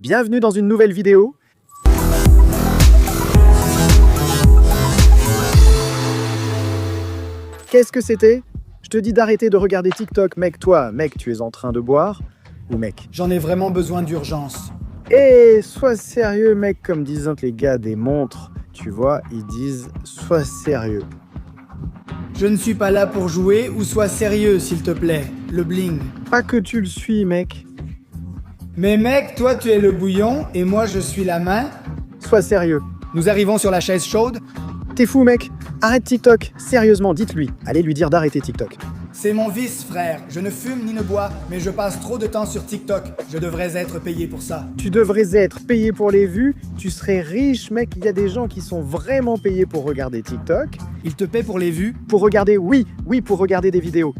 Bienvenue dans une nouvelle vidéo. Qu'est-ce que c'était? Je te dis d'arrêter de regarder TikTok, mec. Toi, mec, tu es en train de boire? Ou mec? J'en ai vraiment besoin d'urgence. Eh, sois sérieux, mec, comme disent les gars des montres. Tu vois, ils disent sois sérieux. Je ne suis pas là pour jouer ou sois sérieux, s'il te plaît. Le bling. Pas que tu le suis, mec. Mais mec, toi tu es le bouillon et moi je suis la main. Sois sérieux. Nous arrivons sur la chaise chaude. T'es fou, mec. Arrête TikTok. Sérieusement, dites-lui. Allez lui dire d'arrêter TikTok. C'est mon vice, frère. Je ne fume ni ne bois, mais je passe trop de temps sur TikTok. Je devrais être payé pour ça. Tu devrais être payé pour les vues. Tu serais riche, mec. Il y a des gens qui sont vraiment payés pour regarder TikTok. Il te paie pour les vues? Pour regarder, oui, pour regarder des vidéos.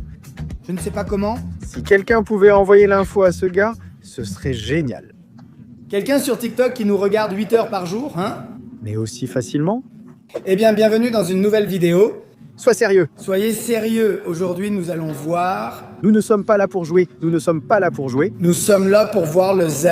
Je ne sais pas comment. Si quelqu'un pouvait envoyer l'info à ce gars, ce serait génial. Quelqu'un sur TikTok qui nous regarde 8 heures par jour, hein? Mais aussi facilement? Eh bien, bienvenue dans une nouvelle vidéo. Sois sérieux. Soyez sérieux. Aujourd'hui, nous allons voir... Nous ne sommes pas là pour jouer. Nous ne sommes pas là pour jouer. Nous sommes là pour voir le Z.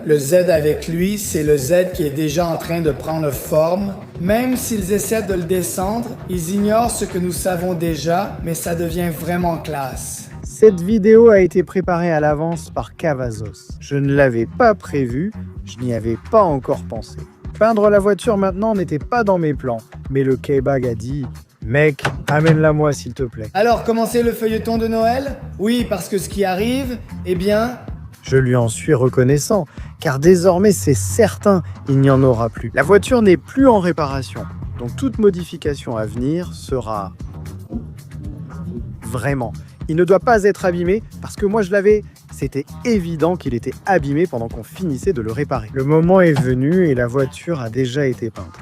Le Z avec lui, c'est le Z qui est déjà en train de prendre forme. Même s'ils essaient de le descendre, ils ignorent ce que nous savons déjà, mais ça devient vraiment classe. Cette vidéo a été préparée à l'avance par Cavazos. Je ne l'avais pas prévu, je n'y avais pas encore pensé. Peindre la voiture maintenant n'était pas dans mes plans, mais le K-Bag a dit « Mec, amène-la moi s'il te plaît. Alors, commencer le feuilleton de Noël? Oui, parce que ce qui arrive, eh bien... » Je lui en suis reconnaissant, car désormais c'est certain, il n'y en aura plus. La voiture n'est plus en réparation, donc toute modification à venir sera... Vraiment. Il ne doit pas être abîmé, parce que moi je l'avais... C'était évident qu'il était abîmé pendant qu'on finissait de le réparer. Le moment est venu et la voiture a déjà été peinte.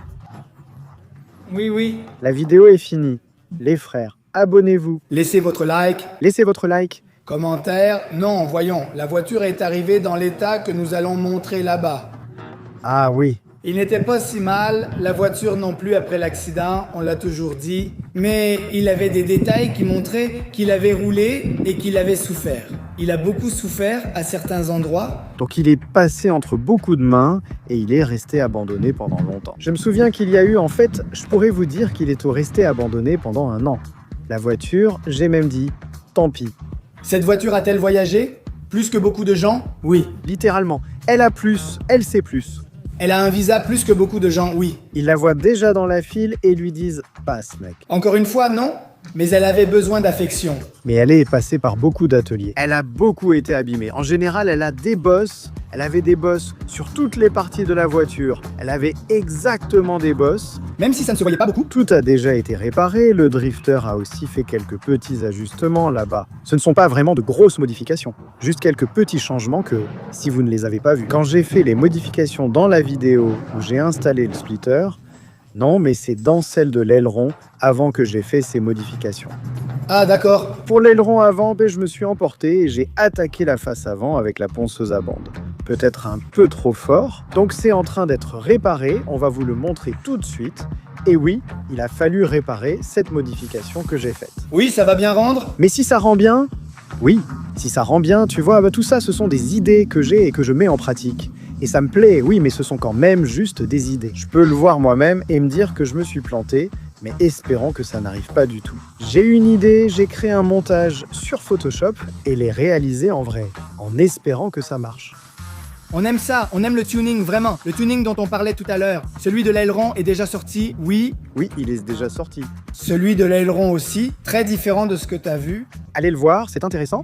Oui. La vidéo est finie. Les frères, abonnez-vous. Laissez votre like. Laissez votre like. Commentaire. Non, voyons, la voiture est arrivée dans l'état que nous allons montrer là-bas. Ah oui. Il n'était pas si mal, la voiture non plus après l'accident, on l'a toujours dit, mais il avait des détails qui montraient qu'il avait roulé et qu'il avait souffert. Il a beaucoup souffert à certains endroits. Donc il est passé entre beaucoup de mains et il est resté abandonné pendant longtemps. Je me souviens qu'il y a eu, en fait, je pourrais vous dire qu'il est resté abandonné pendant 1 an. La voiture, j'ai même dit, tant pis. Cette voiture a-t-elle voyagé? Plus que beaucoup de gens? Oui. Littéralement, elle a plus, elle sait plus. Elle a un visa plus que beaucoup de gens? Oui. Ils la voient déjà dans la file et lui disent « Passe, mec ». Encore une fois, non? Mais elle avait besoin d'affection. Mais elle est passée par beaucoup d'ateliers. Elle a beaucoup été abîmée. En général, elle a des bosses. Elle avait des bosses sur toutes les parties de la voiture. Elle avait exactement des bosses. Même si ça ne se voyait pas beaucoup. Tout a déjà été réparé. Le drifter a aussi fait quelques petits ajustements là-bas. Ce ne sont pas vraiment de grosses modifications. Juste quelques petits changements que, si vous ne les avez pas vus. Quand j'ai fait les modifications dans la vidéo où j'ai installé le splitter, non, mais c'est dans celle de l'aileron avant que j'ai fait ces modifications. Ah, d'accord. Pour l'aileron avant, je me suis emporté et j'ai attaqué la face avant avec la ponceuse à bande. Peut-être un peu trop fort, donc c'est en train d'être réparé, on va vous le montrer tout de suite. Et oui, il a fallu réparer cette modification que j'ai faite. Oui, ça va bien rendre? Mais si ça rend bien? Oui, si ça rend bien, tu vois, tout ça, ce sont des idées que j'ai et que je mets en pratique. Et ça me plaît, oui, mais ce sont quand même juste des idées. Je peux le voir moi-même et me dire que je me suis planté, mais espérons que ça n'arrive pas du tout. J'ai une idée, j'ai créé un montage sur Photoshop et l'ai réalisé en vrai, en espérant que ça marche. On aime ça, on aime le tuning, vraiment. Le tuning dont on parlait tout à l'heure. Celui de l'aileron est déjà sorti, oui. Oui, il est déjà sorti. Celui de l'aileron aussi, très différent de ce que t'as vu. Allez le voir, c'est intéressant.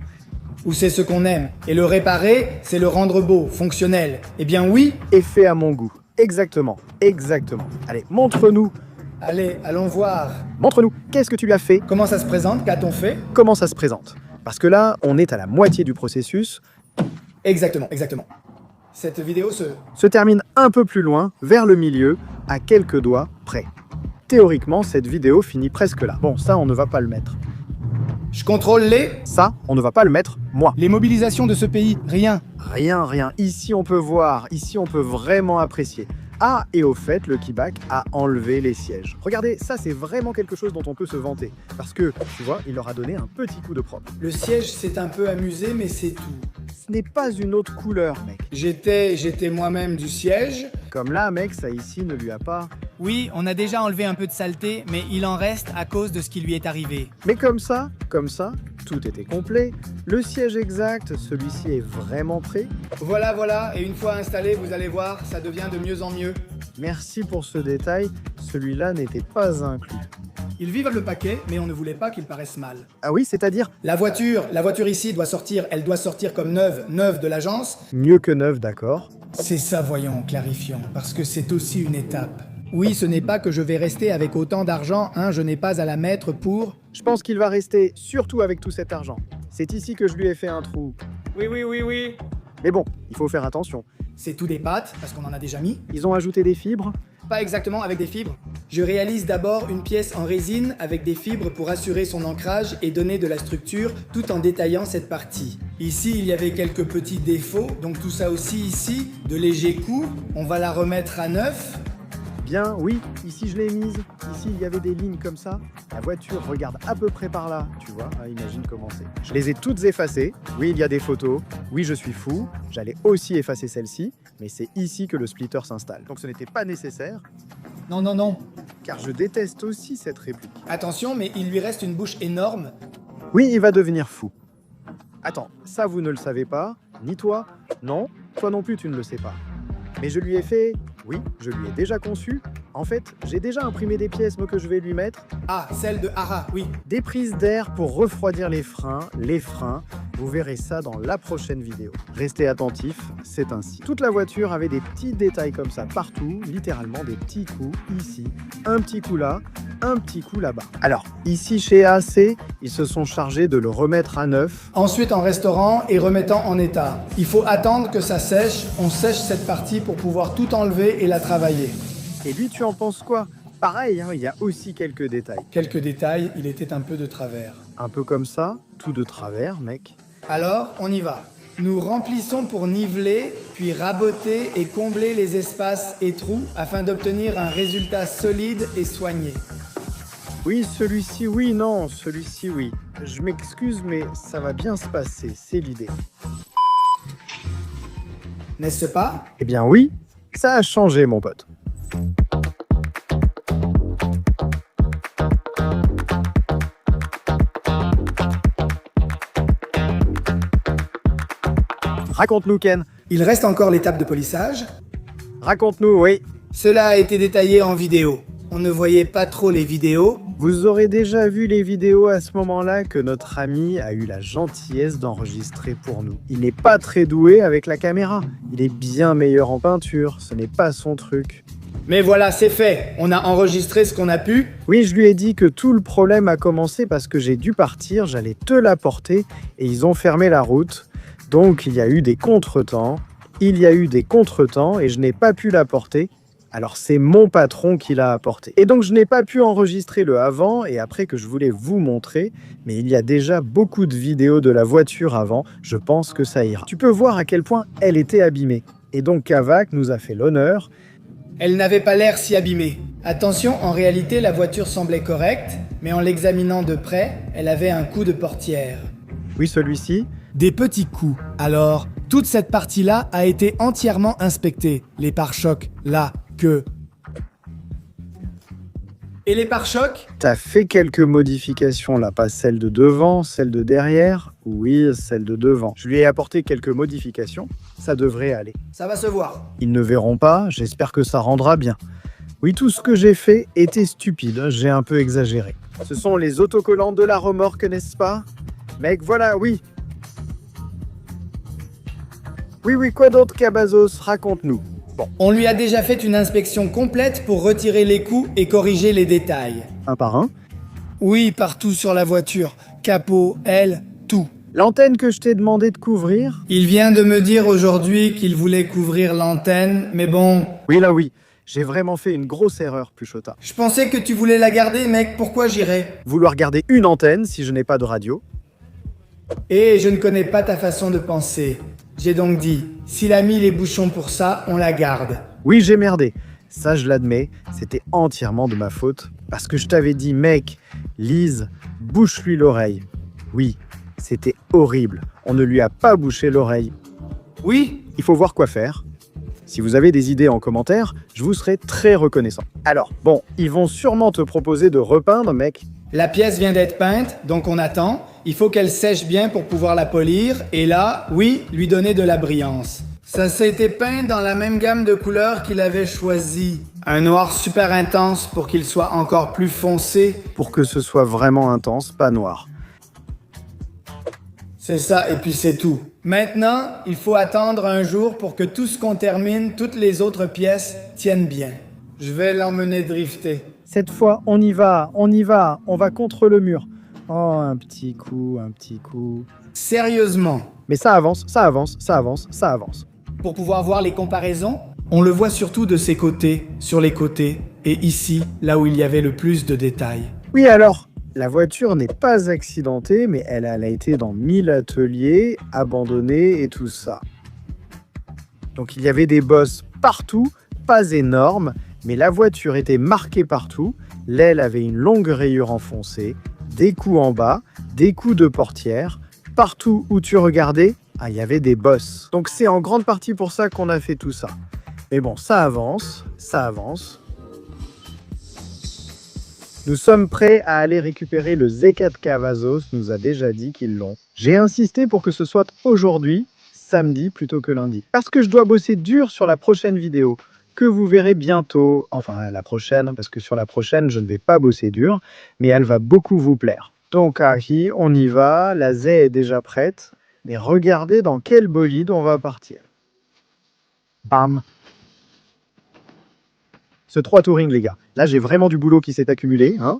Ou c'est ce qu'on aime. Et le réparer, c'est le rendre beau, fonctionnel. Eh bien oui. Et fait à mon goût. Exactement. Allez, montre-nous. Allez, allons voir. Montre-nous, qu'est-ce que tu as fait? Comment ça se présente? Qu'a-t-on fait? Comment ça se présente? Parce que là, on est à la moitié du processus. Exactement. Cette vidéo se termine un peu plus loin, vers le milieu, à quelques doigts près. Théoriquement, cette vidéo finit presque là. Bon, ça, on ne va pas le mettre. Je contrôle les... Ça, on ne va pas le mettre, moi. Les mobilisations de ce pays, rien. Rien. Ici, on peut voir. Ici, on peut vraiment apprécier. Ah, et au fait, le Kibak a enlevé les sièges. Regardez, ça c'est vraiment quelque chose dont on peut se vanter. Parce que, tu vois, il leur a donné un petit coup de propre. Le siège s'est un peu amusé, mais c'est tout. Ce n'est pas une autre couleur, mec. J'étais moi-même du siège. Comme là, mec, ça ici ne lui a pas... Oui, on a déjà enlevé un peu de saleté, mais il en reste à cause de ce qui lui est arrivé. Mais comme ça, tout était complet. Le siège exact, celui-ci est vraiment prêt. Voilà, et une fois installé, vous allez voir, ça devient de mieux en mieux. Merci pour ce détail, celui-là n'était pas inclus. Ils vivent le paquet, mais on ne voulait pas qu'ils paraissent mal. Ah oui, c'est-à-dire La voiture ici doit sortir, elle doit sortir comme neuve de l'agence. mieux que neuf, d'accord. C'est ça, voyons, clarifions, parce que c'est aussi une étape. Oui, ce n'est pas que je vais rester avec autant d'argent, je n'ai pas à la mettre pour... Je pense qu'il va rester, surtout avec tout cet argent. C'est ici que je lui ai fait un trou. Oui. Mais bon, il faut faire attention. C'est tout des pâtes, parce qu'on en a déjà mis. Ils ont ajouté des fibres. Pas exactement avec des fibres. Je réalise d'abord une pièce en résine avec des fibres pour assurer son ancrage et donner de la structure tout en détaillant cette partie. Ici, il y avait quelques petits défauts, donc tout ça aussi ici, de légers coups. On va la remettre à neuf. Bien, oui, ici je l'ai mise. Ici, il y avait des lignes comme ça. La voiture regarde à peu près par là, tu vois, imagine comment c'est. Je les ai toutes effacées. Oui, il y a des photos. Oui, je suis fou. J'allais aussi effacer celle-ci, mais c'est ici que le splitter s'installe. Donc ce n'était pas nécessaire, Non. car je déteste aussi cette réplique. Attention, mais il lui reste une bouche énorme. Oui, il va devenir fou. Attends, ça vous ne le savez pas, ni toi, non, toi non plus tu ne le sais pas. Mais je lui ai fait, oui, je lui ai déjà conçu. En fait, j'ai déjà imprimé des pièces moi, que je vais lui mettre. Ah, celle de Hara, oui. Des prises d'air pour refroidir les freins. Vous verrez ça dans la prochaine vidéo. Restez attentifs, c'est ainsi. Toute la voiture avait des petits détails comme ça partout, littéralement des petits coups ici, un petit coup là, un petit coup là-bas. Alors, ici chez AC, ils se sont chargés de le remettre à neuf. Ensuite en restaurant et remettant en état. Il faut attendre que ça sèche, on sèche cette partie pour pouvoir tout enlever et la travailler. Et lui, tu en penses quoi? Pareil, il y a aussi quelques détails. Quelques détails, il était un peu de travers. Un peu comme ça, tout de travers, mec. Alors, on y va. Nous remplissons pour niveler, puis raboter et combler les espaces et trous afin d'obtenir un résultat solide et soigné. Oui, celui-ci, oui, non, celui-ci, oui. Je m'excuse, mais ça va bien se passer, c'est l'idée. N'est-ce pas? Eh bien oui, ça a changé, mon pote. Raconte-nous, Ken. Il reste encore l'étape de polissage. Raconte-nous, oui. Cela a été détaillé en vidéo. On ne voyait pas trop les vidéos. Vous aurez déjà vu les vidéos à ce moment-là que notre ami a eu la gentillesse d'enregistrer pour nous. Il n'est pas très doué avec la caméra. Il est bien meilleur en peinture, ce n'est pas son truc. Mais voilà, c'est fait. On a enregistré ce qu'on a pu. Oui, je lui ai dit que tout le problème a commencé parce que j'ai dû partir, j'allais te l'apporter et ils ont fermé la route. Donc il y a eu des contretemps. Et je n'ai pas pu l'apporter. Alors c'est mon patron qui l'a apporté. Et donc je n'ai pas pu enregistrer le avant et après que je voulais vous montrer, mais il y a déjà beaucoup de vidéos de la voiture avant, je pense que ça ira. Tu peux voir à quel point elle était abîmée. Et donc Kavak nous a fait l'honneur. Elle n'avait pas l'air si abîmée. Attention, en réalité, la voiture semblait correcte, mais en l'examinant de près, elle avait un coup de portière. Oui, celui-ci. Des petits coups. Alors, toute cette partie-là a été entièrement inspectée. Les pare-chocs, là, que... Et les pare-chocs? T'as fait quelques modifications là, pas celle de devant, celle de derrière. Oui, celle de devant. Je lui ai apporté quelques modifications, ça devrait aller. Ça va se voir. Ils ne verront pas, j'espère que ça rendra bien. Oui, tout ce que j'ai fait était stupide, j'ai un peu exagéré. Ce sont les autocollants de la remorque, n'est-ce pas? Mec, voilà, oui. Oui, quoi d'autre, Cabazos? Raconte-nous. Bon. On lui a déjà fait une inspection complète pour retirer les coups et corriger les détails. Un par un? Oui, partout sur la voiture. Capot, aile, tout. L'antenne que je t'ai demandé de couvrir? Il vient de me dire aujourd'hui qu'il voulait couvrir l'antenne, mais bon... Oui. J'ai vraiment fait une grosse erreur, Puchota. Je pensais que tu voulais la garder, mec, pourquoi j'irais? Vouloir garder une antenne si je n'ai pas de radio? Et je ne connais pas ta façon de penser. J'ai donc dit, s'il a mis les bouchons pour ça, on la garde. Oui, j'ai merdé. Ça, je l'admets, c'était entièrement de ma faute. Parce que je t'avais dit, mec, Lise, bouche-lui l'oreille. Oui, c'était horrible. On ne lui a pas bouché l'oreille. Oui, Il faut voir quoi faire. Si vous avez des idées en commentaire, je vous serai très reconnaissant. Alors, bon, ils vont sûrement te proposer de repeindre, mec. la pièce vient d'être peinte, donc on attend. Il faut qu'elle sèche bien pour pouvoir la polir. Et là, oui, lui donner de la brillance. Ça s'est été peint dans la même gamme de couleurs qu'il avait choisi. Un noir super intense pour qu'il soit encore plus foncé. Pour que ce soit vraiment intense, pas noir. C'est ça, et puis c'est tout. Maintenant, il faut attendre un jour pour que tout ce qu'on termine, toutes les autres pièces, tiennent bien. Je vais l'emmener drifter. Cette fois, on y va, on va contre le mur. Oh, un petit coup, un petit coup. Sérieusement, Mais ça avance, ça avance, ça avance, ça avance. pour pouvoir voir les comparaisons, on le voit surtout de ses côtés, sur les côtés, et ici, là où il y avait le plus de détails. Oui, alors, la voiture n'est pas accidentée, mais elle a été dans 1000 ateliers, abandonnée et tout ça. Donc il y avait des bosses partout, pas énormes, mais la voiture était marquée partout. L'aile avait une longue rayure enfoncée, des coups en bas, des coups de portière. Partout où tu regardais, il y avait des bosses. Donc c'est en grande partie pour ça qu'on a fait tout ça. Mais bon, ça avance, ça avance. Nous sommes prêts à aller récupérer le Z4 Cavazos, nous a déjà dit qu'ils l'ont. J'ai insisté pour que ce soit aujourd'hui, samedi plutôt que lundi. Parce que je dois bosser dur sur la prochaine vidéo, que vous verrez bientôt, enfin la prochaine, parce que sur la prochaine je ne vais pas bosser dur, mais elle va beaucoup vous plaire. Donc Ahi, on y va, la Z est déjà prête, mais regardez dans quel bolide on va partir. Bam! Ce 3 touring, les gars. Là, j'ai vraiment du boulot qui s'est accumulé. Hein,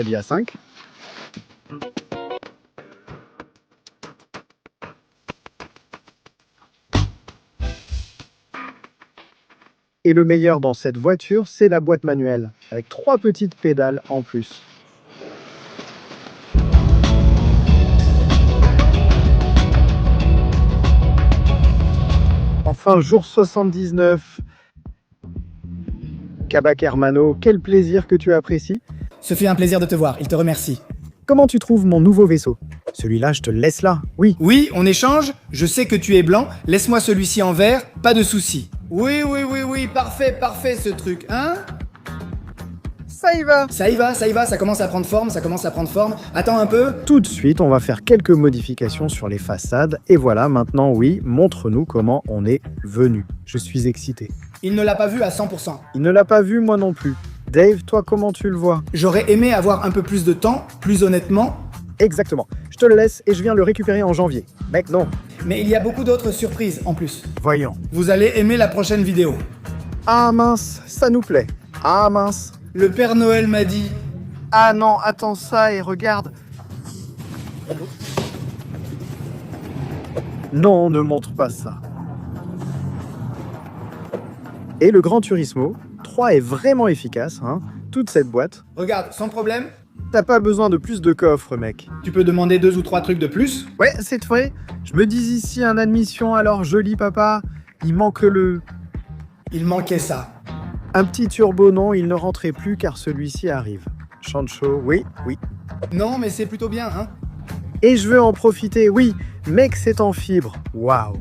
il y a 5. Et le meilleur dans cette voiture, c'est la boîte manuelle, avec 3 petites pédales en plus. Enfin, jour 79. Kabak Hermano, quel plaisir que tu apprécies. Ce fut un plaisir de te voir, il te remercie. Comment tu trouves mon nouveau vaisseau? Celui-là, je te le laisse là. Oui. Oui, on échange. Je sais que tu es blanc. Laisse-moi celui-ci en vert, pas de souci. Oui, parfait ce truc, hein? Ça y va. Ça y va, ça commence à prendre forme, Attends un peu. Tout de suite, on va faire quelques modifications sur les façades. Et voilà, maintenant, oui, montre-nous comment on est venu. Je suis excité. Il ne l'a pas vu à 100%. Il ne l'a pas vu, moi non plus. Dave, toi, comment tu le vois? J'aurais aimé avoir un peu plus de temps, plus honnêtement. Exactement. Je te le laisse et je viens le récupérer en janvier. Mec, non. Mais il y a beaucoup d'autres surprises en plus. Voyons. Vous allez aimer la prochaine vidéo. Ah mince, ça nous plaît. Ah mince. Le Père Noël m'a dit... Ah non, attends ça et regarde. Non, ne montre pas ça. Et le Gran Turismo 3 est vraiment efficace, hein. Toute cette boîte. Regarde, sans problème. T'as pas besoin de plus de coffres, mec. Tu peux demander 2 ou 3 trucs de plus. Ouais, c'est vrai. Je me dis ici un admission, alors joli papa. Il manque le... Il manquait ça. Un petit turbo, non, il ne rentrait plus car celui-ci arrive. Chancho, oui. Non, mais c'est plutôt bien, hein. Et je veux en profiter, oui. Mec, c'est en fibre. Waouh.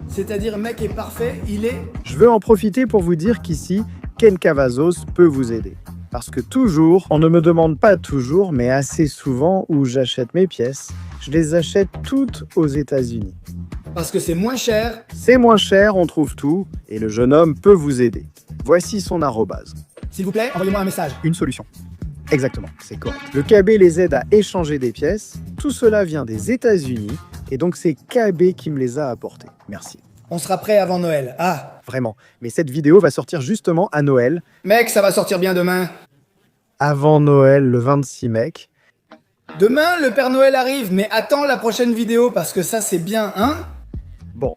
C'est-à-dire, mec est parfait, il est... Je veux en profiter pour vous dire qu'ici, Ken Cavazos peut vous aider. Parce que toujours, on ne me demande pas toujours, mais assez souvent où j'achète mes pièces, je les achète toutes aux États-Unis. Parce que c'est moins cher. C'est moins cher, on trouve tout, et le jeune homme peut vous aider. Voici son arrobase. S'il vous plaît, envoyez-moi un message. Une solution. Exactement, c'est correct. Le KB les aide à échanger des pièces. Tout cela vient des États-Unis, et donc c'est KB qui me les a apportés. Merci. On sera prêt avant Noël. Ah. Vraiment. Mais cette vidéo va sortir justement à Noël. Mec, ça va sortir bien demain. Avant Noël, le 26 mec. Demain, le Père Noël arrive, mais attends la prochaine vidéo, parce que ça, c'est bien, hein? Bon.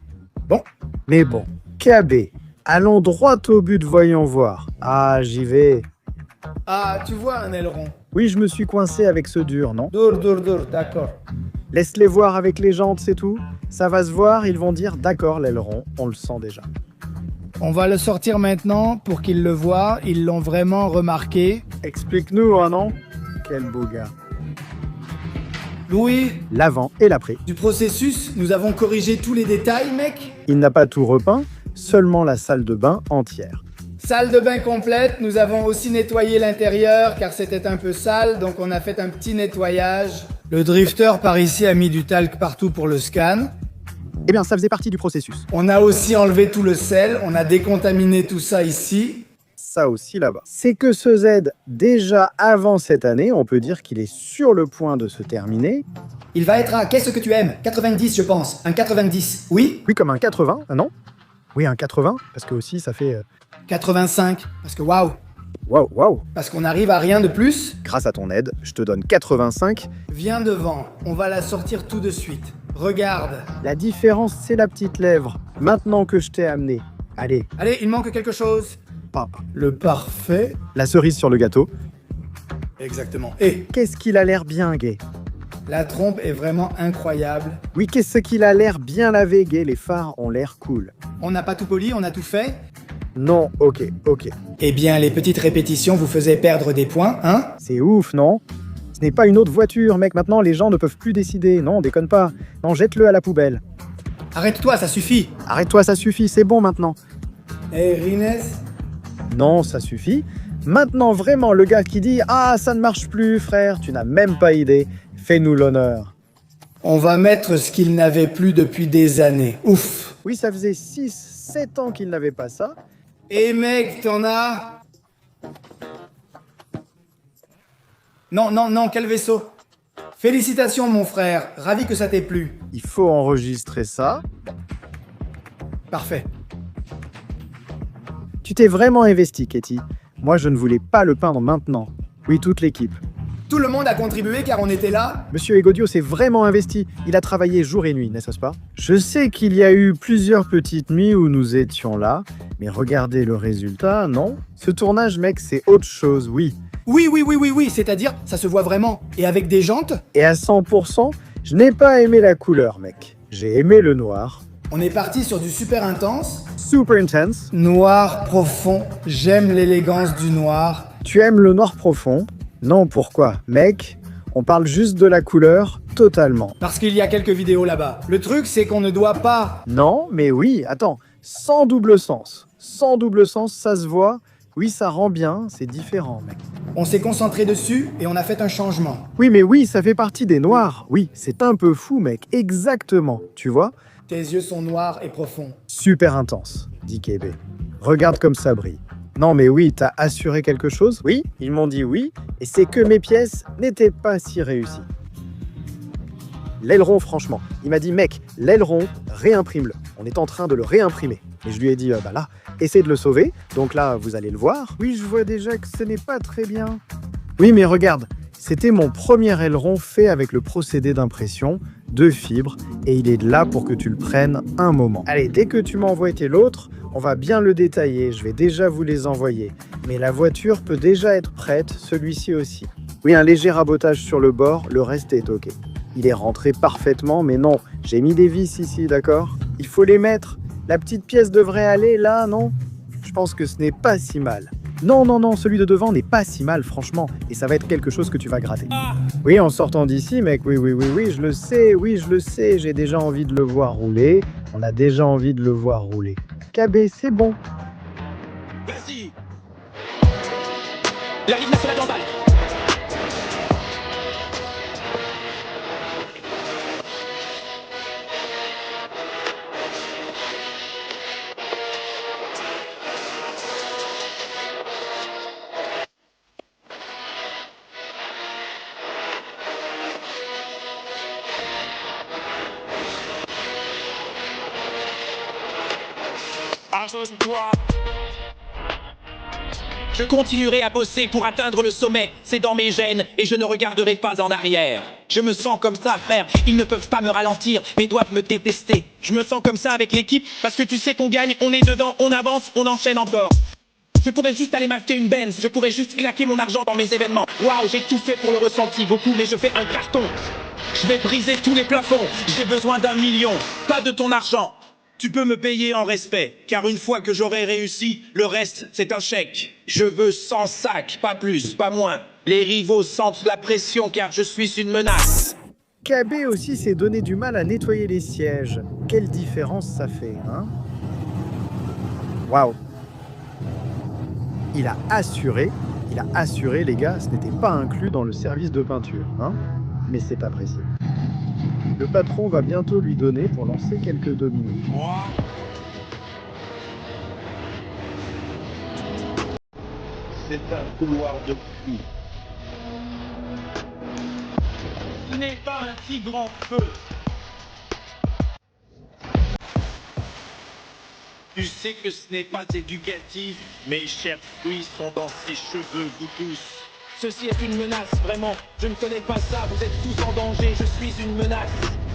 Mais bon. KB. Allons droit au but, voyons voir. Ah, j'y vais. Ah, tu vois un aileron. Oui, je me suis coincé avec ce dur, non? Dur, d'accord. Laisse-les voir avec les jantes, c'est tout. Ça va se voir, ils vont dire d'accord l'aileron, on le sent déjà. On va le sortir maintenant pour qu'ils le voient, ils l'ont vraiment remarqué. Explique-nous, hein, non? Quel beau gars. Louis, L'avant et l'après. du processus, nous avons corrigé tous les détails, mec. Il n'a pas tout repeint, seulement la salle de bain entière. Salle de bain complète, nous avons aussi nettoyé l'intérieur car c'était un peu sale, donc on a fait un petit nettoyage. Le drifter par ici a mis du talc partout pour le scan. Eh bien, ça faisait partie du processus. On a aussi enlevé tout le sel, on a décontaminé tout ça ici. Ça aussi là-bas. C'est que ce Z, déjà avant cette année, on peut dire qu'il est sur le point de se terminer. Il va être à qu'est-ce que tu aimes 90 je pense, un 90, oui Oui, comme un 80, non? Oui, un 80, parce que aussi ça fait... 85, parce que waouh, Waouh. parce qu'on arrive à rien de plus. Grâce à ton aide, je te donne 85. Viens devant, on va la sortir tout de suite. Regarde. La différence, c'est la petite lèvre. Maintenant que je t'ai amené. Allez, Allez, il manque quelque chose. hop. Le parfait. La cerise sur le gâteau. Exactement. Et Qu'est-ce qu'il a l'air bien gai. la trompe est vraiment incroyable. Oui, qu'est-ce qu'il a l'air bien lavé, gai. Les phares ont l'air cool. On n'a pas tout poli, on a tout fait. Non, ok. Eh bien, les petites répétitions vous faisaient perdre des points, hein? C'est ouf, non? Ce n'est pas une autre voiture, mec. Maintenant, les gens ne peuvent plus décider. Non, déconne pas. Non, jette-le à la poubelle. Arrête-toi, ça suffit. Arrête-toi, ça suffit, c'est bon maintenant. Eh, Rines? Non, ça suffit. Maintenant, vraiment, le gars qui dit « Ah, ça ne marche plus, frère, tu n'as même pas idée. Fais-nous l'honneur. On va mettre ce qu'il n'avait plus depuis des années. Ouf. » Oui, ça faisait 6-7 ans qu'il n'avait pas ça. Eh mec, t'en as? Non, quel vaisseau? Félicitations mon frère, ravi que ça t'ait plu. Il faut enregistrer ça. Parfait. Tu t'es vraiment investi, Katie. Moi, je ne voulais pas le peindre maintenant. Oui, toute l'équipe. Tout le monde a contribué car on était là. Monsieur Egodio s'est vraiment investi. Il a travaillé jour et nuit, n'est-ce pas? Je sais qu'il y a eu plusieurs petites nuits où nous étions là, mais regardez le résultat, non? Ce tournage, mec, c'est autre chose, oui. Oui, c'est-à-dire, ça se voit vraiment. Et avec des jantes? Et à 100%, je n'ai pas aimé la couleur, mec. J'ai aimé le noir. On est parti sur du super intense. Super intense. Noir profond, j'aime l'élégance du noir. Tu aimes le noir profond? Non, pourquoi? Mec, on parle juste de la couleur, totalement. Parce qu'il y a quelques vidéos là-bas. Le truc, c'est qu'on ne doit pas... Non, mais oui, attends, sans double sens. Sans double sens, ça se voit. Oui, ça rend bien, c'est différent, mec. On s'est concentré dessus et on a fait un changement. Oui, mais oui, ça fait partie des noirs. Oui, c'est un peu fou, mec, exactement, tu vois? Tes yeux sont noirs et profonds. Super intense, dit Kébé. Regarde comme ça brille. Non, mais oui, t'as assuré quelque chose? Oui, ils m'ont dit oui, et c'est que mes pièces n'étaient pas si réussies. L'aileron, franchement, il m'a dit, mec, l'aileron, réimprime-le. On est en train de le réimprimer. Et je lui ai dit, bah là, essaie de le sauver. Donc là, vous allez le voir. Oui, je vois déjà que ce n'est pas très bien. Oui, mais regarde, c'était mon premier aileron fait avec le procédé d'impression, 2 fibres, et il est là pour que tu le prennes un moment. Allez, dès que tu m'envoies l'autre, on va bien le détailler, je vais déjà vous les envoyer. Mais la voiture peut déjà être prête, celui-ci aussi. Oui, un léger rabotage sur le bord, le reste est ok. Il est rentré parfaitement, mais non, j'ai mis des vis ici, d'accord? Il faut les mettre. La petite pièce devrait aller là, non? Je pense que ce n'est pas si mal. Non, celui de devant n'est pas si mal, franchement. Et ça va être quelque chose que tu vas gratter. Oui, en sortant d'ici, mec, oui, je le sais, j'ai déjà envie de le voir rouler. On a déjà envie de le voir rouler. KB, c'est bon. Vas-y. La ligne nationale d'emballe. Je continuerai à bosser pour atteindre le sommet. C'est dans mes gènes et je ne regarderai pas en arrière. Je me sens comme ça, frère. Ils ne peuvent pas me ralentir, mais doivent me détester. Je me sens comme ça avec l'équipe parce que tu sais qu'on gagne, on est dedans, on avance, on enchaîne encore. Je pourrais juste aller m'acheter une Benz, je pourrais juste claquer mon argent dans mes événements. Waouh, j'ai tout fait pour le ressenti, beaucoup, mais je fais un carton. Je vais briser tous les plafonds, j'ai besoin d'1 million, pas de ton argent. Tu peux me payer en respect, car une fois que j'aurai réussi, le reste, c'est un chèque. Je veux 100 sacs, pas plus, pas moins. Les rivaux sentent la pression, car je suis une menace. KB aussi s'est donné du mal à nettoyer les sièges. Quelle différence ça fait, hein? Waouh! Il a assuré, les gars, ce n'était pas inclus dans le service de peinture, hein? Mais c'est pas précis. Le patron va bientôt lui donner pour lancer quelques dominos. C'est un couloir de pluie. Ce n'est pas un si grand feu. Tu sais que ce n'est pas éducatif. Mes chers fruits sont dans ses cheveux, vous tous. Ceci est une menace, vraiment. Je ne connais pas ça, vous êtes tous en danger, je suis une menace.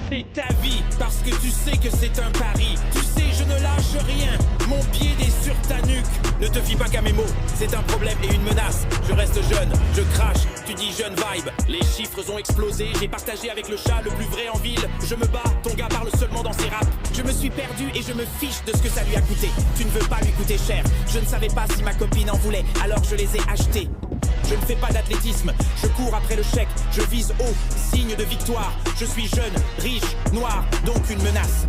C'est ta vie, parce que tu sais que c'est un pari. Tu sais, je ne lâche rien. Mon pied est sur ta nuque. Ne te fie pas qu'à mes mots, c'est un problème et une menace. Je reste jeune, je crache, tu dis jeune vibe. Les chiffres ont explosé, j'ai partagé avec le chat le plus vrai en ville. Je me bats, ton gars parle seulement dans ses raps. Je me suis perdu et je me fiche de ce que ça lui a coûté. Tu ne veux pas lui coûter cher. Je ne savais pas si ma copine en voulait, alors je les ai achetés. Je ne fais pas d'athlétisme, je cours après le chèque, je vise haut, signe de victoire. Je suis jeune, riche, noir, donc une menace.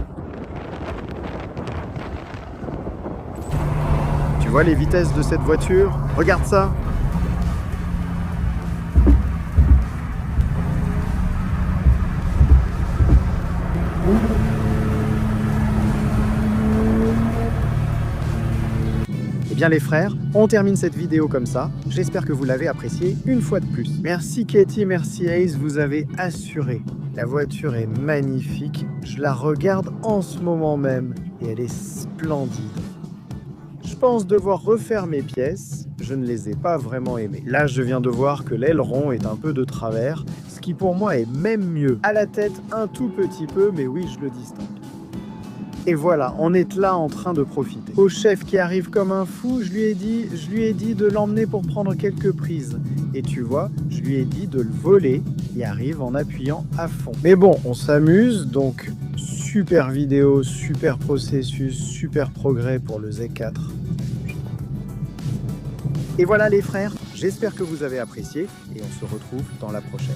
Tu vois les vitesses de cette voiture? Regarde ça! Eh bien les frères, on termine cette vidéo comme ça. J'espère que vous l'avez appréciée une fois de plus. Merci Katie, merci Ace, vous avez assuré. La voiture est magnifique, je la regarde en ce moment même et elle est splendide. Je pense devoir refaire mes pièces, je ne les ai pas vraiment aimées. Là je viens de voir que l'aileron est un peu de travers, ce qui pour moi est même mieux. À la tête un tout petit peu, mais oui je le distingue. Et voilà, on est là en train de profiter. Au chef qui arrive comme un fou, je lui ai dit de l'emmener pour prendre quelques prises. Et tu vois, je lui ai dit de le voler, il arrive en appuyant à fond. Mais bon, on s'amuse, donc super vidéo, super processus, super progrès pour le Z4. Et voilà les frères, j'espère que vous avez apprécié et on se retrouve dans la prochaine.